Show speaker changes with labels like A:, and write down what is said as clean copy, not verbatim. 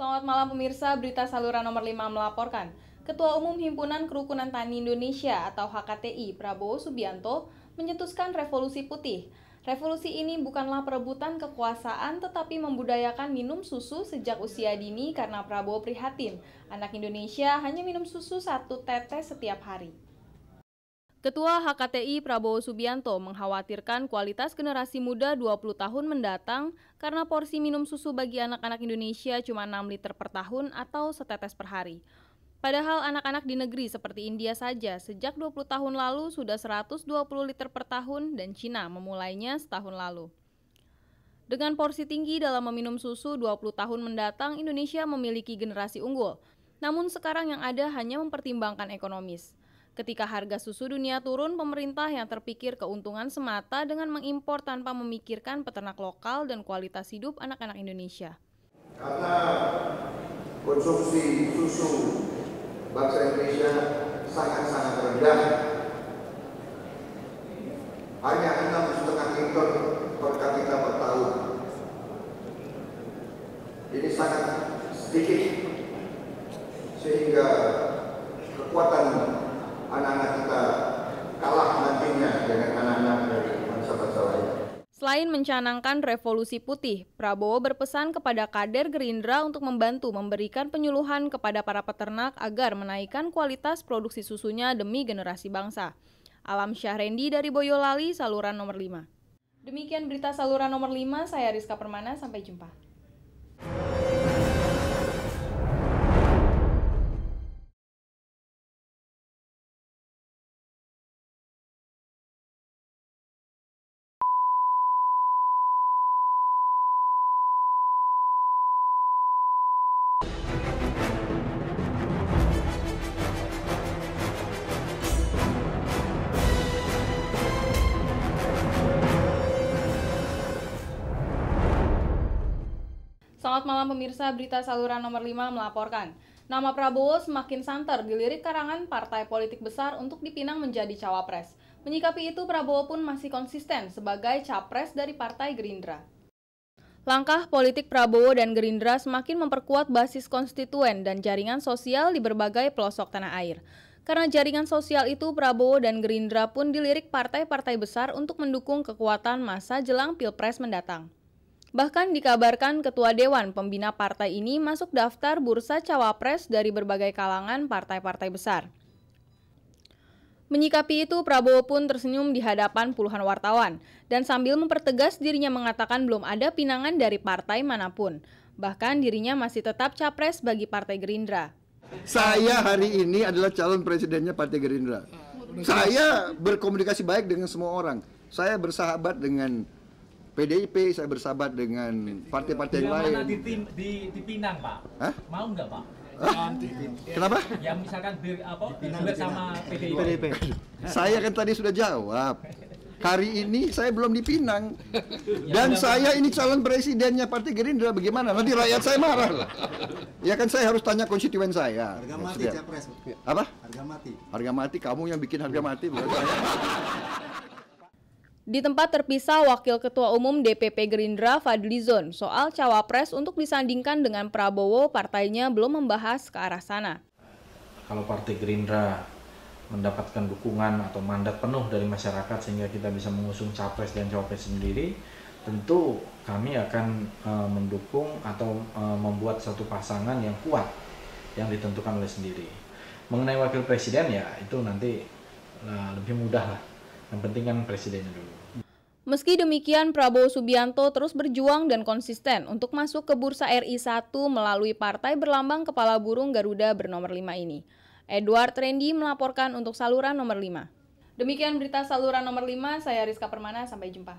A: Selamat malam pemirsa, berita saluran nomor 5 melaporkan. Ketua Umum Himpunan Kerukunan Tani Indonesia atau HKTI Prabowo Subianto mencetuskan revolusi putih. Revolusi ini bukanlah perebutan kekuasaan tetapi membudayakan minum susu sejak usia dini karena Prabowo prihatin. Anak Indonesia hanya minum susu 1 tetes setiap hari. Ketua HKTI Prabowo Subianto mengkhawatirkan kualitas generasi muda 20 tahun mendatang karena porsi minum susu bagi anak-anak Indonesia cuma 6 liter per tahun atau setetes per hari. Padahal anak-anak di negeri seperti India saja sejak 20 tahun lalu sudah 120 liter per tahun dan Cina memulainya setahun lalu. Dengan porsi tinggi dalam meminum susu 20 tahun mendatang, Indonesia memiliki generasi unggul. Namun sekarang yang ada hanya mempertimbangkan ekonomis. Ketika harga susu dunia turun, pemerintah yang terpikir keuntungan semata dengan mengimpor tanpa memikirkan peternak lokal dan kualitas hidup anak-anak Indonesia.
B: Karena konsumsi susu bangsa Indonesia sangat-sangat rendah, hanya 6,5 liter per kapita per tahun. Ini sangat sedikit, sehingga kekuatan anak-anak kita kalah nantinya dengan anak-anak dari bangsa-bangsa lain.
A: Selain mencanangkan revolusi putih, Prabowo berpesan kepada kader Gerindra untuk membantu memberikan penyuluhan kepada para peternak agar menaikkan kualitas produksi susunya demi generasi bangsa. Alam Syahrendi dari Boyolali, saluran nomor 5. Demikian berita saluran nomor 5, saya Rizka Permana, sampai jumpa. Selamat malam pemirsa, berita saluran nomor 5 melaporkan. Nama Prabowo semakin santer dilirik karangan partai politik besar untuk dipinang menjadi cawapres. Menyikapi itu, Prabowo pun masih konsisten sebagai capres dari Partai Gerindra. Langkah politik Prabowo dan Gerindra semakin memperkuat basis konstituen dan jaringan sosial di berbagai pelosok tanah air. Karena jaringan sosial itu, Prabowo dan Gerindra pun dilirik partai-partai besar untuk mendukung kekuatan massa jelang Pilpres mendatang. Bahkan dikabarkan Ketua Dewan Pembina partai ini masuk daftar bursa cawapres dari berbagai kalangan partai-partai besar. Menyikapi itu, Prabowo pun tersenyum di hadapan puluhan wartawan dan sambil mempertegas dirinya mengatakan belum ada pinangan dari partai manapun. Bahkan dirinya masih tetap capres bagi Partai Gerindra.
C: Saya hari ini adalah calon presidennya Partai Gerindra. Saya berkomunikasi baik dengan semua orang. Saya bersahabat dengan PDIP, saya bersahabat dengan partai-partai yang lain.
D: Mana dipinang, Pak? Hah? Mau nggak, Pak?
C: Kenapa?
D: Yang misalkan bersama PDIP.
C: Saya kan tadi sudah jawab. Hari ini saya belum dipinang. Dan saya ini calon presidennya Partai Gerindra. Bagaimana? Nanti rakyat saya marah. Ya kan saya harus tanya konstituen saya.
E: Harga mati, capres.
C: Apa?
E: Harga mati.
C: Harga mati, kamu yang bikin harga mati, bukan saya.
A: Di tempat terpisah, Wakil Ketua Umum DPP Gerindra Fadlizon soal cawapres untuk disandingkan dengan Prabowo, partainya belum membahas ke arah sana.
F: Kalau Partai Gerindra mendapatkan dukungan atau mandat penuh dari masyarakat sehingga kita bisa mengusung capres dan cawapres sendiri, tentu kami akan mendukung atau membuat satu pasangan yang kuat yang ditentukan oleh sendiri. Mengenai wakil presiden ya itu nanti lebih mudah lah. Yang penting kan presidennya dulu.
A: Meski demikian, Prabowo Subianto terus berjuang dan konsisten untuk masuk ke Bursa RI 1 melalui partai berlambang kepala burung Garuda bernomor 5 ini. Edward Randy melaporkan untuk saluran nomor 5. Demikian berita saluran nomor 5, saya Rizka Permana, sampai jumpa.